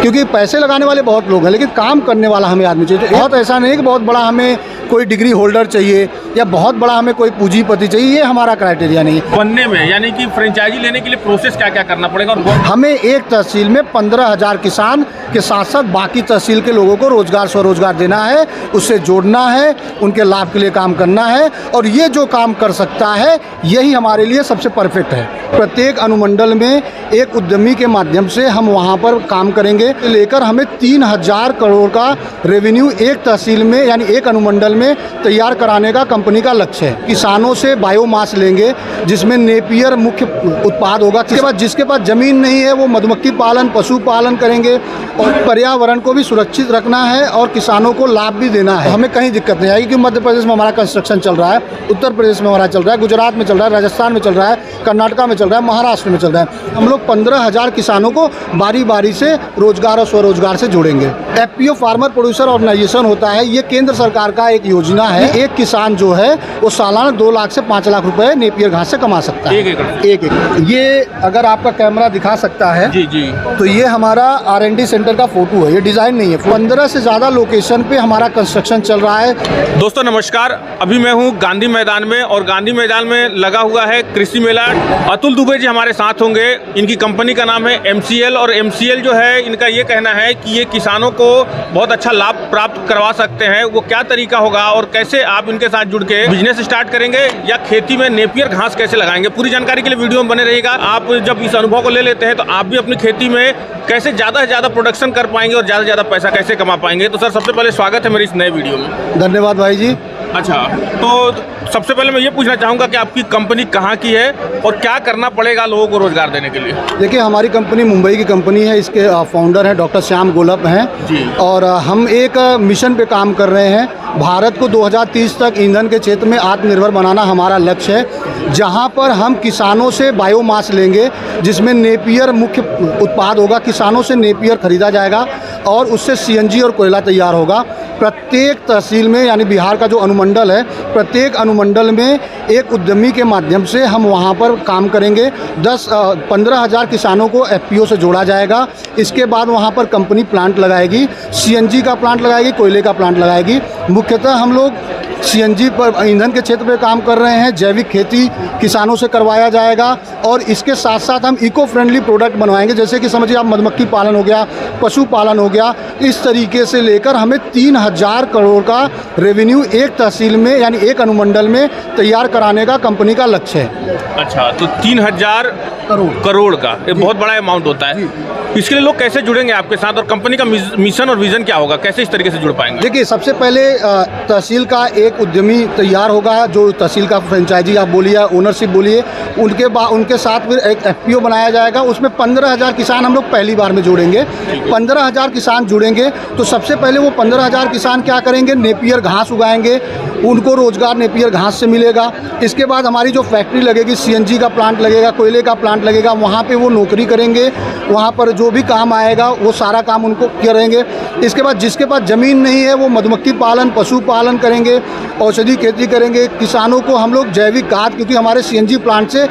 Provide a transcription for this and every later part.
क्योंकि पैसे लगाने वाले बहुत लोग हैं लेकिन काम करने वाला हमें आदमी चाहिए। तो बहुत ऐसा नहीं कि बहुत बड़ा हमें कोई डिग्री होल्डर चाहिए या बहुत बड़ा हमें कोई पूंजीपति चाहिए, ये हमारा क्राइटेरिया नहीं है। बनने में यानी कि फ्रेंचाइजी लेने के लिए प्रोसेस क्या क्या करना पड़ेगा? और हमें एक तहसील में 15,000 किसान के साथ साथ बाकी तहसील के लोगों को रोजगार स्वरोजगार देना है, उससे जोड़ना है, उनके लाभ के लिए काम करना है। और ये जो काम कर सकता है यही हमारे लिए सबसे परफेक्ट है। प्रत्येक अनुमंडल में एक उद्यमी के माध्यम से हम वहाँ पर काम करेंगे। लेकर हमें 3,000 करोड़ का रेवेन्यू एक तहसील में यानी एक अनुमंडल में तैयार कराने का कंपनी का लक्ष्य है। किसानों से बायोमास लेंगे जिसमें नेपियर मुख्य उत्पाद होगा। जिसके पास जमीन नहीं है वो मधुमक्खी पालन, पशु पालन करेंगे और पर्यावरण को भी सुरक्षित रखना है और किसानों को लाभ भी देना है। हमें कहीं दिक्कत नहीं आएगी क्योंकि मध्य प्रदेश में हमारा कंस्ट्रक्शन चल रहा है, उत्तर प्रदेश में हमारा चल रहा है, गुजरात में चल रहा है, राजस्थान में चल रहा है, कर्नाटका में चल रहा है, महाराष्ट्र में चल रहा है। हम लोग 15,000 किसानों को बारी बारी से रोजगार और स्वरोजगार से जोड़ेंगे। FPO फार्मर प्रोड्यूसर ऑर्गेनाइजेशन होता है, ये केंद्र सरकार का एक योजना है। एक किसान जो है वो सालाना 2 लाख से 5 लाख रुपए नेपियर घास से कमा सकता है। एक एकड़। ये अगर आपका कैमरा दिखा सकता है जी जी, तो ये हमारा R&D सेंटर का फोटो है, ये डिजाइन नहीं है। 15 से ज्यादा लोकेशन पे हमारा कंस्ट्रक्शन चल रहा है। दोस्तों नमस्कार, अभी मैं हूँ गांधी मैदान में और गांधी मैदान में लगा हुआ है कृषि मेला। अतुल दुबे जी हमारे साथ होंगे। इनकी कंपनी का नाम है MCL और MCL जो है इनका ये कहना है कि ये किसानों को बहुत अच्छा लाभ प्राप्त करवा सकते हैं। वो क्या तरीका होगा और कैसे आप इनके साथ जुड़ के बिजनेस स्टार्ट करेंगे या खेती में नेपियर घास कैसे लगाएंगे, पूरी जानकारी के लिए वीडियो में बने रहिएगा। आप जब इस अनुभव को ले लेते हैं तो आप भी अपनी खेती में कैसे ज़्यादा से ज़्यादा प्रोडक्शन कर पाएंगे और ज़्यादा से ज़्यादा पैसा कैसे कमा पाएंगे। तो सर सबसे पहले स्वागत है मेरे इस नए वीडियो में। धन्यवाद भाई जी। अच्छा, तो सबसे पहले मैं ये पूछना चाहूँगा कि आपकी कंपनी कहाँ की है और क्या करना पड़ेगा लोगों को रोजगार देने के लिए? देखिए हमारी कंपनी मुंबई की कंपनी है, इसके फाउंडर हैं डॉक्टर श्याम गोलप हैं जी। और हम एक मिशन पे काम कर रहे हैं। भारत को 2030 तक ईंधन के क्षेत्र में आत्मनिर्भर बनाना हमारा लक्ष्य है, जहां पर हम किसानों से बायोमास लेंगे जिसमें नेपियर मुख्य उत्पाद होगा। किसानों से नेपियर खरीदा जाएगा और उससे CNG और कोयला तैयार होगा। प्रत्येक तहसील में यानी बिहार का जो अनुमंडल है, प्रत्येक अनुमंडल में एक उद्यमी के माध्यम से हम वहां पर काम करेंगे। 15,000 किसानों को FPO से जोड़ा जाएगा। इसके बाद वहां पर कंपनी प्लांट लगाएगी, CNG का प्लांट लगाएगी, कोयले का प्लांट लगाएगी। मुख्यतः हम लोग CNG पर ईंधन के क्षेत्र में काम कर रहे हैं। जैविक खेती किसानों से करवाया जाएगा और इसके साथ साथ हम इको फ्रेंडली प्रोडक्ट बनवाएंगे, जैसे कि समझिए आप मधुमक्खी पालन हो गया, पशु पालन हो गया। इस तरीके से लेकर हमें 3,000 करोड़ का रेवेन्यू एक तहसील में यानी एक अनुमंडल में तैयार कराने का कंपनी का लक्ष्य है। अच्छा, तो 3,000 करोड़ का ये बहुत बड़ा अमाउंट होता है। इसके लिए लोग कैसे जुड़ेंगे आपके साथ और कंपनी का मिशन और विजन क्या होगा, कैसे इस तरीके से जुड़ पाएंगे? देखिए सबसे पहले तहसील का एक उद्यमी तैयार होगा, जो तहसील का फ्रेंचाइजी आप बोलिए, ओनरशिप बोलिए, उनके साथ फिर एक FPO बनाया जाएगा। उसमें 15,000 किसान हम लोग पहली बार में जोड़ेंगे। 15,000 किसान जुड़ेंगे तो सबसे पहले वो 15,000 किसान क्या करेंगे, नेपियर घास उगाएंगे, उनको रोजगार नेपियर घास से मिलेगा। इसके बाद हमारी जो फैक्ट्री लगेगी, CNG का प्लांट लगेगा, कोयले का प्लांट लगेगा, वहाँ पे वो नौकरी करेंगे। वहाँ पर जो भी काम आएगा वो सारा काम उनको करेंगे। इसके बाद जिसके पास ज़मीन नहीं है वो मधुमक्खी पालन, पशु पालन करेंगे, औषधि खेती करेंगे। किसानों को हम लोग जैविक खाद, क्योंकि हमारे CNG प्लांट से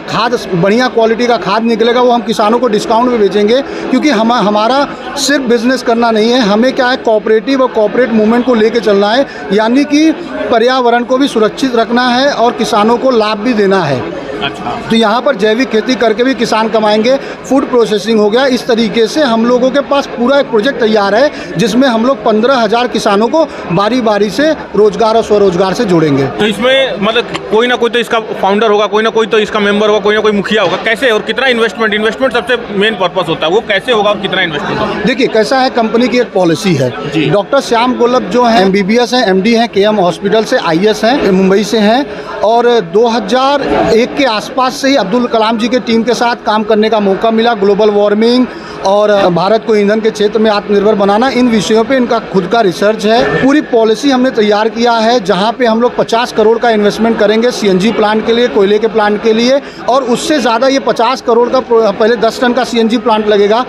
खाद बढ़िया क्वालिटी का खाद निकलेगा, वो हम किसानों को डिस्काउंट में बेचेंगे। क्योंकि हमारा सिर्फ बिजनेस करना नहीं है, हमें क्या है कोऑपरेटिव और कॉर्पोरेट मूवमेंट को लेके चलना है, यानी कि पर्यावरण को भी सुरक्षित रखना है और किसानों को लाभ भी देना है। अच्छा, तो यहाँ पर जैविक खेती करके भी किसान कमाएंगे। फूड प्रोसेसिंग हो गया। इस तरीके से हम लोगों के पास पूरा एक प्रोजेक्ट तैयार है जिसमें हम लोग 15,000 किसानों को बारी बारी से रोजगार और स्वरोजगार से जोड़ेंगे। तो इसमें मतलब कोई ना कोई तो इसका फाउंडर होगा, कोई ना कोई तो इसका मेंबर होगा, कोई ना कोई मुखिया होगा। कैसे और कितना इन्वेस्टमेंट सबसे मेन पर्पस होता है, वो कैसे होगा, कितना इन्वेस्टमेंट होगा? देखिए कैसा है, कंपनी की एक पॉलिसी है। डॉक्टर श्याम गोलप जो है MBBS हैं, MD हैं, KM हॉस्पिटल से, IS हैं, मुंबई से हैं और 2001 के आसपास से ही अब्दुल कलाम जी के टीम के साथ काम करने का मौका मिला। ग्लोबल वार्मिंग और भारत को ईंधन के क्षेत्र में आत्मनिर्भर बनाना, इन विषयों पे इनका खुद का रिसर्च है। पूरी पॉलिसी हमने तैयार किया है जहां पे हम लोग 50 करोड़ का इन्वेस्टमेंट करेंगे CNG प्लांट के लिए, कोयले के प्लांट के लिए, और उससे ज़्यादा ये 50 करोड़ का पहले 10 टन का CNG प्लांट लगेगा।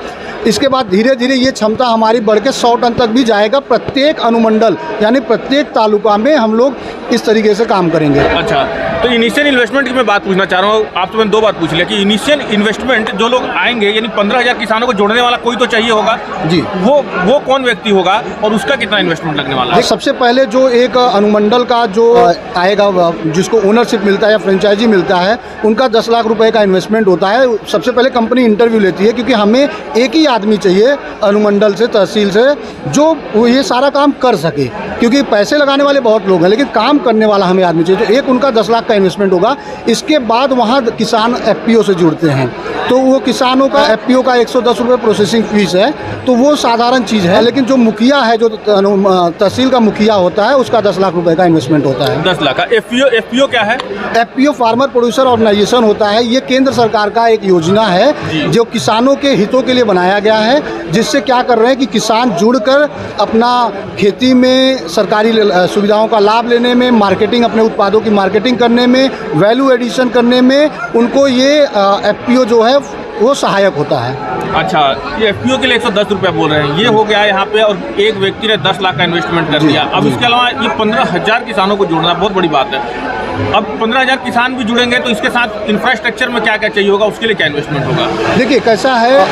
इसके बाद धीरे धीरे ये क्षमता हमारी बढ़ के 100 टन तक भी जाएगा। प्रत्येक अनुमंडल यानी प्रत्येक तालुका में हम लोग इस तरीके से काम करेंगे। अच्छा, तो इनिशियल इन्वेस्टमेंट की मैं बात पूछना चाह रहा हूँ, आप तो मैंने दो बात पूछ लिया कि इनिशियल इन्वेस्टमेंट जो लोग आएंगे, यानी 15,000 किसानों को जोड़ने वाला कोई तो चाहिए होगा जी। वो कौन व्यक्ति होगा और उसका कितना इन्वेस्टमेंट लगने वाला है? सबसे पहले जो एक अनुमंडल का जो आएगा, जिसको ओनरशिप मिलता है या फ्रेंचाइजी मिलता है, उनका 10 लाख रुपए का इन्वेस्टमेंट होता है। सबसे पहले कंपनी इंटरव्यू लेती है, क्योंकि हमें एक ही आदमी चाहिए अनुमंडल से, तहसील से, जो ये सारा काम कर सके, क्योंकि पैसे लगाने वाले बहुत लोग हैं लेकिन काम करने वाला हमें आदमी चाहिए। तो एक उनका 10 लाख का इन्वेस्टमेंट होगा। इसके बाद वहाँ किसान एफपीओ से जुड़ते हैं, तो वो किसानों का एफपीओ का 110 रुपये प्रोसेसिंग फीस है, तो वो साधारण चीज़ है। लेकिन जो मुखिया है, जो तहसील का मुखिया होता है, उसका 10 लाख रुपए का इन्वेस्टमेंट होता है। 10 लाख का। एफपीओ क्या है? एफपीओ फार्मर प्रोड्यूसर ऑर्गेनाइजेशन होता है। ये केंद्र सरकार का एक योजना है जो किसानों के हितों के लिए बनाया गया है, जिससे क्या कर रहे हैं कि किसान जुड़कर अपना खेती में सरकारी सुविधाओं का लाभ लेने में, मार्केटिंग, अपने उत्पादों की मार्केटिंग करने में, वैल्यू एडिशन करने में, उनको ये एफपीओ जो है वो सहायक होता है। अच्छा, ये एफपीओ के लिए 110 रुपया बोल रहे हैं, ये हो गया यहाँ पे, और एक व्यक्ति ने 10 लाख का इन्वेस्टमेंट कर दिया। अब इसके अलावा ये 15,000 किसानों को जोड़ना बहुत बड़ी बात है। अब 15,000 किसान भी जुड़ेंगे तो इसके साथ इंफ्रास्ट्रक्चर में क्या क्या चाहिए होगा, उसके लिए क्या इन्वेस्टमेंट होगा? देखिए कैसा है,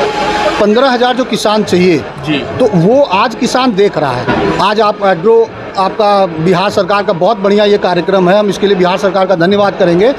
15,000 जो किसान चाहिए जी, तो वो आज किसान देख रहा है। आज आप एग्रो, आपका बिहार सरकार का बहुत बढ़िया ये कार्यक्रम है, हम इसके लिए बिहार सरकार का धन्यवाद करेंगे।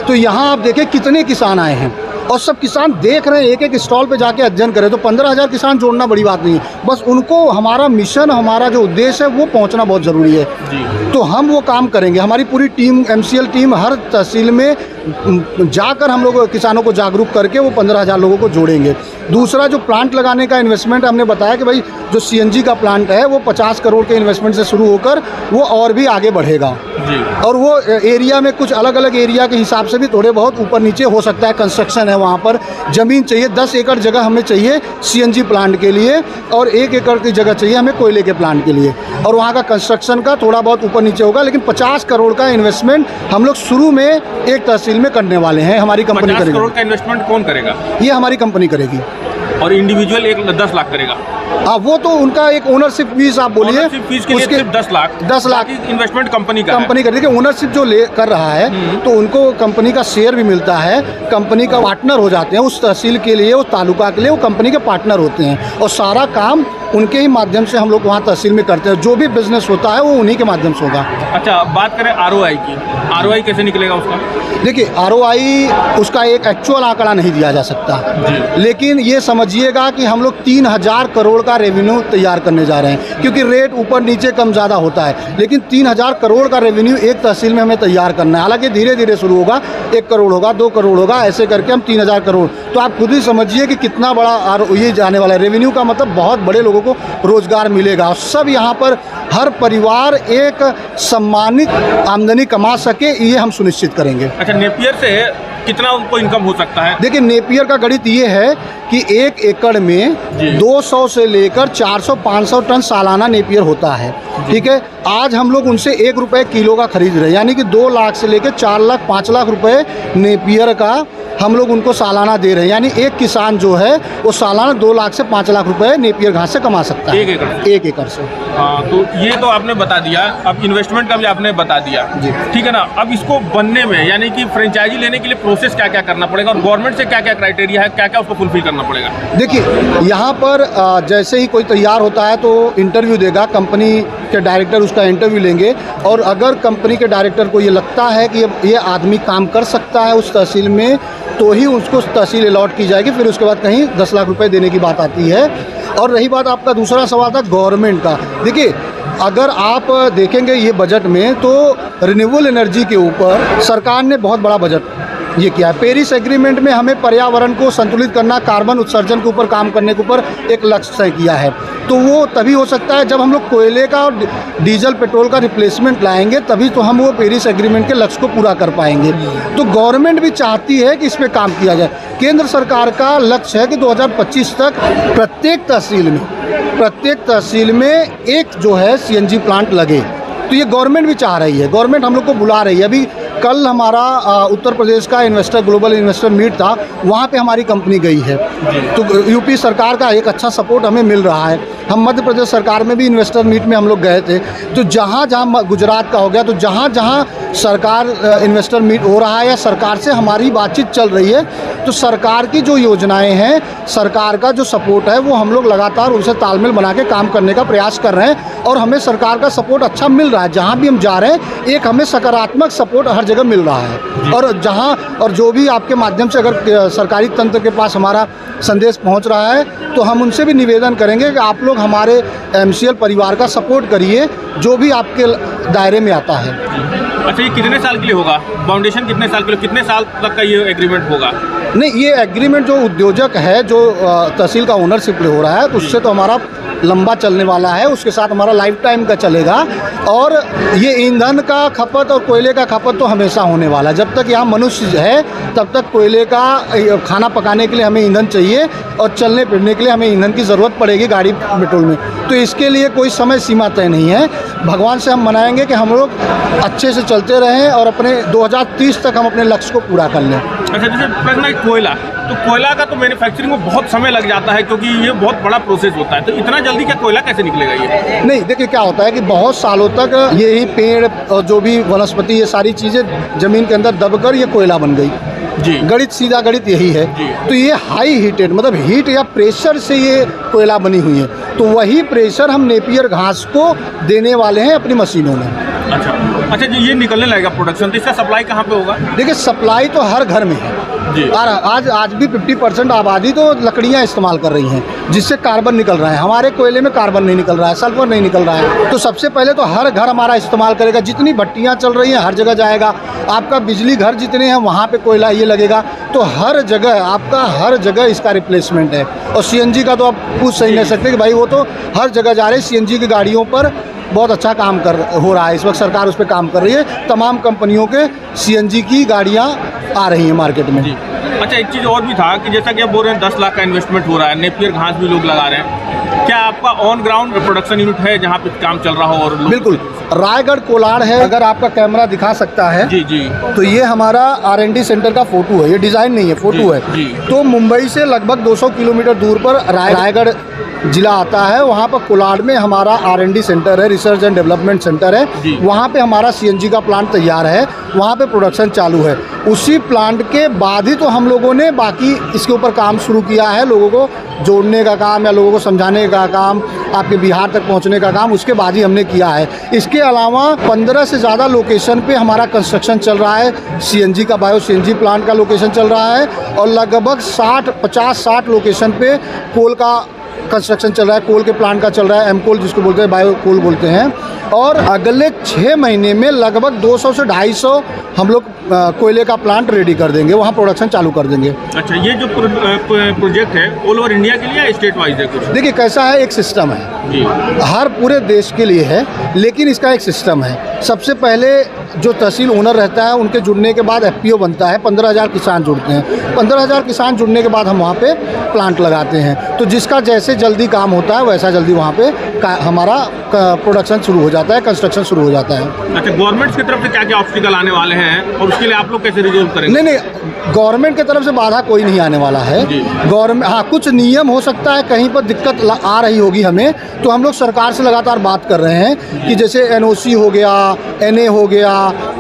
तो यहाँ आप देखें कितने किसान आए हैं और सब किसान देख रहे हैं, एक एक स्टॉल पे जाके अध्ययन करें। तो 15,000 किसान जोड़ना बड़ी बात नहीं है, बस उनको हमारा मिशन, हमारा जो उद्देश्य है वो पहुंचना बहुत ज़रूरी है जी। तो हम वो काम करेंगे। हमारी पूरी टीम, MCL टीम, हर तहसील में जाकर हम लोग किसानों को जागरूक करके वो 15,000 लोगों को जोड़ेंगे। दूसरा, जो प्लांट लगाने का इन्वेस्टमेंट हमने बताया कि भाई जो CNG का प्लांट है वो 50 करोड़ के इन्वेस्टमेंट से शुरू होकर वो और भी आगे बढ़ेगा जी। और वो एरिया में कुछ अलग अलग एरिया के हिसाब से भी थोड़े बहुत ऊपर नीचे हो सकता है। कंस्ट्रक्शन है, वहाँ पर ज़मीन चाहिए, 10 एकड़ जगह हमें चाहिए CNG प्लांट के लिए और 1 एकड़ की जगह चाहिए हमें कोयले के प्लांट के लिए, और वहाँ का कंस्ट्रक्शन का थोड़ा बहुत ऊपर नीचे होगा। लेकिन 50 करोड़ का इन्वेस्टमेंट हम लोग शुरू में एक तहसील में करने वाले हैं, हमारी कंपनी 50 करेगी। करोड़ का इन्वेस्टमेंट कौन करेगा? ये हमारी कंपनी करेगी। और इंडिविजुअल 10 लाख करेगा? हाँ, वो तो उनका एक ओनरशिप फीस आप बोलिए, ओनरशिप फीस के लिए सिर्फ 10 लाख इन्वेस्टमेंट कंपनी का कंपनी कर देखिए, ओनरशिप जो ले कर रहा है तो उनको कंपनी का शेयर भी मिलता है, कंपनी का पार्टनर हो जाते हैं। उस तहसील के लिए, उस तालुका के लिए वो कंपनी के पार्टनर होते हैं और सारा काम उनके ही माध्यम से हम लोग वहाँ तहसील में करते हैं। जो भी बिजनेस होता है वो उन्हीं के माध्यम से होगा। अच्छा, बात करें ROI की, ROI कैसे निकलेगा उसका? देखिए, ROI उसका एक एक्चुअल आंकड़ा नहीं दिया जा सकता, लेकिन ये समझिएगा कि हम लोग 3,000 करोड़ का रेवेन्यू तैयार करने जा रहे हैं, क्योंकि रेट ऊपर नीचे कम ज़्यादा होता है, लेकिन 3,000 करोड़ का रेवेन्यू एक तहसील में हमें तैयार करना है। हालांकि धीरे धीरे शुरू होगा, 1 करोड़ होगा, 2 करोड़ होगा, ऐसे करके हम 3,000 करोड़। तो आप खुद ही समझिए कि कितना बड़ा ये जाने वाला है। रेवेन्यू का मतलब बहुत बड़े लोगों को रोजगार मिलेगा और सब यहाँ पर हर परिवार एक सम्मानित आमदनी कमा सके, ये हम सुनिश्चित करेंगे। अच्छा, नेपियर से कितना उनको इनकम हो सकता है? देखिए, नेपियर का गणित ये है कि 1 एकड़ में 200 से लेकर 400-500 टन सालाना नेपियर होता है। ठीक है, आज हम लोग उनसे 1 रुपये किलो का खरीद रहे हैं, यानी कि 2 लाख से लेकर 4 लाख 5 लाख रुपए नेपियर का हम लोग उनको सालाना दे रहे हैं। यानी एक किसान जो है वो सालाना 2 लाख से 5 लाख रुपए नेपियर घास से कमा सकता है, 1 एकड़ से। हाँ, तो ये तो आपने बता दिया। अब इन्वेस्टमेंट का भी आपने बता दिया जी, ठीक है ना। अब इसको बनने में, यानी कि फ्रेंचाइजी लेने के लिए प्रोसेस क्या क्या करना पड़ेगा और गवर्नमेंट से क्या क्या क्राइटेरिया है, क्या क्या उसको फुलफिल करना पड़ेगा? देखिए, यहाँ पर जैसे ही कोई तैयार होता है तो इंटरव्यू देगा, कंपनी के डायरेक्टर उसका इंटरव्यू लेंगे, और अगर कंपनी के डायरेक्टर को ये लगता है कि ये आदमी काम कर सकता है उस तहसील में, तो ही उसको तहसील अलॉट की जाएगी। फिर उसके बाद कहीं 10 लाख रुपए देने की बात आती है। और रही बात आपका दूसरा सवाल था गवर्नमेंट का, देखिए अगर आप देखेंगे ये बजट में तो रिन्यूएबल एनर्जी के ऊपर सरकार ने बहुत बड़ा बजट ये किया है। पेरिस एग्रीमेंट में हमें पर्यावरण को संतुलित करना, कार्बन उत्सर्जन के ऊपर काम करने के ऊपर एक लक्ष्य तय किया है। तो वो तभी हो सकता है जब हम लोग कोयले का और डीजल पेट्रोल का रिप्लेसमेंट लाएंगे, तभी तो हम वो पेरिस एग्रीमेंट के लक्ष्य को पूरा कर पाएंगे। तो गवर्नमेंट भी चाहती है कि इस पर काम किया जाए। केंद्र सरकार का लक्ष्य है कि 2025 तक प्रत्येक तहसील में एक जो है CNG प्लांट लगे। तो ये गवर्नमेंट भी चाह रही है, गवर्नमेंट हम लोग को बुला रही है। अभी कल हमारा उत्तर प्रदेश का इन्वेस्टर ग्लोबल इन्वेस्टर मीट था, वहाँ पे हमारी कंपनी गई है। तो यूपी सरकार का एक अच्छा सपोर्ट हमें मिल रहा है। हम मध्य प्रदेश सरकार में भी इन्वेस्टर मीट में हम लोग गए थे। तो जहाँ जहाँ गुजरात का हो गया, तो जहाँ जहाँ सरकार इन्वेस्टर मीट हो रहा है या सरकार से हमारी बातचीत चल रही है, तो सरकार की जो योजनाएं हैं, सरकार का जो सपोर्ट है, वो हम लोग लगातार उनसे तालमेल बना के काम करने का प्रयास कर रहे हैं और हमें सरकार का सपोर्ट अच्छा मिल रहा है। जहाँ भी हम जा रहे हैं, एक हमें सकारात्मक सपोर्ट हर जगह मिल रहा है। और जो भी आपके माध्यम से अगर सरकारी तंत्र के पास हमारा संदेश पहुँच रहा है, तो हम उनसे भी निवेदन करेंगे कि आप लोग हमारे MCL परिवार का सपोर्ट करिए, जो भी आपके दायरे में आता है। अच्छा, ये कितने साल के लिए होगा? फाउंडेशन कितने साल के लिए, कितने साल तक का ये एग्रीमेंट होगा? नहीं, ये एग्रीमेंट जो उद्योजक है, जो तहसील का ओनरशिप हो रहा है, तो उससे तो हमारा लंबा चलने वाला है, उसके साथ हमारा लाइफ टाइम का चलेगा। और ये ईंधन का खपत और कोयले का खपत तो हमेशा होने वाला है। जब तक यहाँ मनुष्य है, तब तक कोयले का खाना पकाने के लिए हमें ईंधन चाहिए और चलने फिरने के लिए हमें ईंधन की ज़रूरत पड़ेगी गाड़ी पेट्रोल में। तो इसके लिए कोई समय सीमा तय नहीं है। भगवान से हम मनाएंगे कि हम लोग अच्छे से चलते रहें और अपने 2030 तक हम अपने लक्ष्य को पूरा कर लें। अच्छा, जैसे प्रश्न कोयला, तो कोयला का तो मैन्युफैक्चरिंग में बहुत समय लग जाता है, क्योंकि ये बहुत बड़ा प्रोसेस होता है। तो इतना जल्दी क्या कोयला कैसे निकलेगा ये? नहीं, देखिए क्या होता है कि बहुत सालों तक यही पेड़ और जो भी वनस्पति, ये सारी चीज़ें ज़मीन के अंदर दबकर ये कोयला बन गई जी। गणित, सीधा गणित यही है। तो ये हाई हीटेड, मतलब हीट या प्रेशर से ये कोयला बनी हुई है। तो वही प्रेशर हम नेपियर घास को देने वाले हैं अपनी मशीनों में। अच्छा, जो ये निकलने लगेगा प्रोडक्शन, तो इसका सप्लाई कहाँ पे होगा? देखिए, सप्लाई तो हर घर में है जी। और आज भी 50% आबादी तो लकड़ियाँ इस्तेमाल कर रही हैं, जिससे कार्बन निकल रहा है। हमारे कोयले में कार्बन नहीं निकल रहा है, सल्फर नहीं निकल रहा है। तो सबसे पहले तो हर घर हमारा इस्तेमाल करेगा। जितनी भट्टियाँ चल रही हैं, हर जगह जाएगा। आपका बिजली घर जितने हैं, वहाँ पे कोयला ये लगेगा। तो हर जगह आपका, हर जगह इसका रिप्लेसमेंट है। और CNG का तो आप पूछ सही नहीं सकते कि भाई वो तो हर जगह जा रहे हैं। CNG की गाड़ियों पर बहुत अच्छा काम हो रहा है। इस वक्त सरकार उस पर काम कर रही है। तमाम कंपनियों के CNG की गाड़ियाँ आ रही हैं मार्केट में। अच्छा, एक चीज़ और भी था कि जैसा कि आप बोल रहे हैं 10 लाख का इन्वेस्टमेंट हो रहा है, नेपियर घास भी लोग लगा रहे हैं। क्या आपका ऑन ग्राउंड प्रोडक्शन यूनिट है जहाँ पे काम चल रहा हो? और बिल्कुल, रायगढ़ कोलार है। अगर आपका कैमरा दिखा सकता है जी जी, तो ये हमारा R&D सेंटर का फोटो है। ये डिज़ाइन नहीं है, फोटो है जी। तो मुंबई से लगभग 200 किलोमीटर दूर पर रायगढ़ जिला आता है। वहाँ पर कोलार में हमारा R&D सेंटर है, रिसर्च एंड डेवलपमेंट सेंटर है। वहाँ पे हमारा CNG का प्लांट तैयार है, वहाँ पे प्रोडक्शन चालू है। उसी प्लांट के बाद ही तो हम लोगों ने बाकी इसके ऊपर काम शुरू किया है। लोगों को जोड़ने का काम या लोगों को समझाने का काम, आपके बिहार तक पहुँचने का काम, उसके बाद ही हमने किया है। इसके अलावा 15 से ज़्यादा लोकेशन पे हमारा कंस्ट्रक्शन चल रहा है। CNG का, बायो CNG प्लांट का लोकेशन चल रहा है। और लगभग 50-60 लोकेशन पे कोल का कंस्ट्रक्शन चल रहा है। कोल के प्लांट का चल रहा है, एमकोल जिसको बोलते हैं, बायो कोल बोलते हैं। और अगले 6 महीने में लगभग 200 से 250 हम लोग कोयले का प्लांट रेडी कर देंगे, वहाँ प्रोडक्शन चालू कर देंगे। अच्छा, ये जो प्रोजेक्ट है ऑल ओवर इंडिया के लिए या स्टेट वाइज है कुछ? देखिए कैसा है, एक सिस्टम है जी, हर पूरे देश के लिए है, लेकिन इसका एक सिस्टम है। सबसे पहले जो तहसील ओनर रहता है, उनके जुड़ने के बाद FPO बनता है। 15,000 किसान जुड़ते हैं। 15,000 किसान जुड़ने के बाद हम वहाँ पे प्लांट लगाते हैं। तो जिसका जैसे जल्दी काम होता है, वैसा जल्दी वहाँ पे हमारा प्रोडक्शन शुरू हो जाता है, कंस्ट्रक्शन शुरू हो जाता है। अच्छा, गवर्नमेंट की तरफ से क्या क्या ऑब्स्टिकल आने वाले हैं और उसके लिए आप लोग कैसे रिजोल्व करेंगे? नहीं, गवर्नमेंट की तरफ से बाधा कोई नहीं आने वाला है। गवर्नमेंट, हाँ, कुछ नियम हो सकता है, कहीं पर दिक्कत आ रही होगी हमें, तो हम लोग सरकार से लगातार बात कर रहे हैं कि जैसे NOC हो गया, NA हो गया,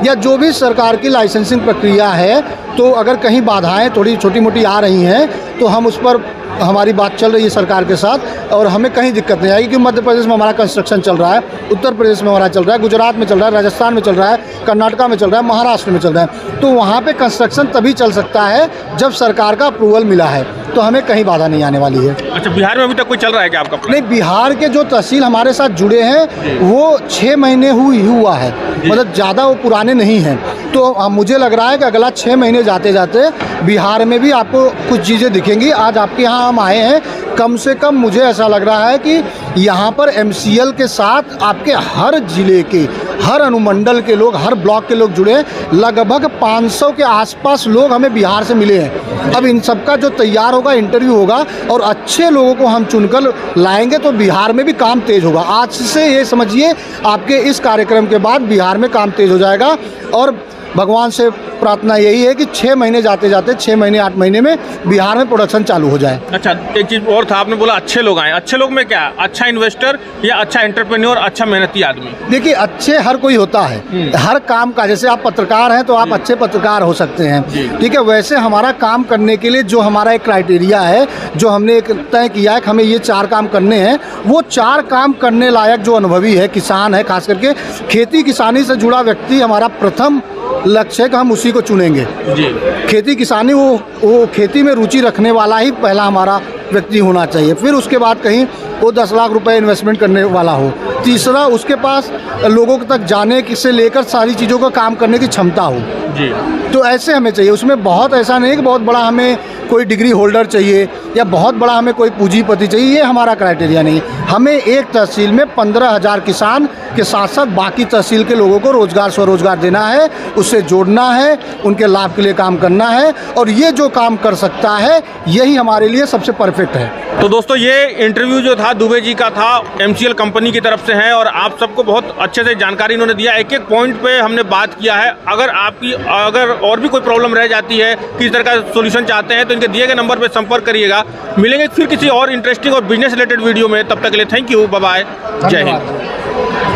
या जो भी सरकार की लाइसेंसिंग प्रक्रिया है, तो अगर कहीं बाधाएं थोड़ी छोटी मोटी आ रही हैं, तो हम उस पर, हमारी बात चल रही है सरकार के साथ, और हमें कहीं दिक्कत नहीं आएगी। क्योंकि मध्य प्रदेश में हमारा कंस्ट्रक्शन चल रहा है, उत्तर प्रदेश में हमारा चल रहा है, गुजरात में चल रहा है, राजस्थान में चल रहा है, कर्नाटका में चल रहा है, महाराष्ट्र में चल रहा है। तो वहाँ पे कंस्ट्रक्शन तभी चल सकता है जब सरकार का अप्रूवल मिला है, तो हमें कहीं बाधा नहीं आने वाली है। अच्छा, बिहार में अभी तक कोई चल रहा है क्या आपका? नहीं, बिहार के जो तहसील हमारे साथ जुड़े हैं वो 6 महीने हुआ है, मतलब ज़्यादा वो पुराने नहीं हैं। तो मुझे लग रहा है कि अगला 6 महीने जाते जाते बिहार में भी आपको कुछ चीज़ें दिखेंगी। आज आपके यहाँ हम आए हैं, कम से कम मुझे ऐसा लग रहा है कि यहाँ पर MCL के साथ आपके हर ज़िले के, हर अनुमंडल के लोग, हर ब्लॉक के लोग जुड़े हैं। लगभग 500 के आसपास लोग हमें बिहार से मिले हैं। अब इन सबका जो तैयार होगा, इंटरव्यू होगा, और अच्छे लोगों को हम चुनकर लाएंगे, तो बिहार में भी काम तेज़ होगा। आज से ये समझिए, आपके इस कार्यक्रम के बाद बिहार में काम तेज़ हो जाएगा। और भगवान से प्रार्थना यही है कि 6 महीने जाते जाते 6 महीने 8 महीने में बिहार में प्रोडक्शन चालू हो जाए। अच्छा, एक चीज़ और था, आपने बोला अच्छे लोग आए। अच्छे लोग में क्या? अच्छा इन्वेस्टर या अच्छा एंटरप्रेन्योर, अच्छा मेहनती आदमी? देखिए, अच्छे हर कोई होता है, हर काम का, जैसे आप पत्रकार हैं तो आप अच्छे पत्रकार हो सकते हैं, ठीक है। वैसे हमारा काम करने के लिए जो हमारा एक क्राइटेरिया है, जो हमने एक तय किया है कि हमें ये 4 काम करने हैं, वो 4 काम करने लायक जो अनुभवी है, किसान है, खास करके खेती किसानी से जुड़ा व्यक्ति हमारा प्रथम लक्ष्य है कि हम उसी को चुनेंगे जी। खेती किसानी, वो खेती में रुचि रखने वाला ही पहला हमारा व्यक्ति होना चाहिए। फिर उसके बाद कहीं वो 10 लाख रुपए इन्वेस्टमेंट करने वाला हो। तीसरा, उसके पास लोगों तक जाने से लेकर सारी चीज़ों का काम करने की क्षमता हो जी। तो ऐसे हमें चाहिए। उसमें बहुत ऐसा नहीं कि बहुत बड़ा हमें कोई डिग्री होल्डर चाहिए या बहुत बड़ा हमें कोई पूंजीपति चाहिए, ये हमारा क्राइटेरिया नहीं। हमें एक तहसील में 15,000 किसान के साथ साथ बाकी तहसील के लोगों को रोज़गार स्वरोज़गार देना है, उससे जोड़ना है, उनके लाभ के लिए काम करना है, और ये जो काम कर सकता है यही हमारे लिए सबसे परफेक्ट है। तो दोस्तों, ये इंटरव्यू जो था दुबे जी का था, MCL कंपनी की तरफ से है, और आप सबको बहुत अच्छे से जानकारी इन्होंने दिया। एक एक पॉइंट पे हमने बात किया है। अगर और भी कोई प्रॉब्लम रह जाती है, किस तरह का सोल्यूशन चाहते हैं, तो इनके दिए गए नंबर पे संपर्क करिएगा। मिलेंगे फिर किसी और इंटरेस्टिंग और बिजनेस रिलेटेड वीडियो में। तब तक के लिए थैंक यू, बाय बाय, जय हिंद।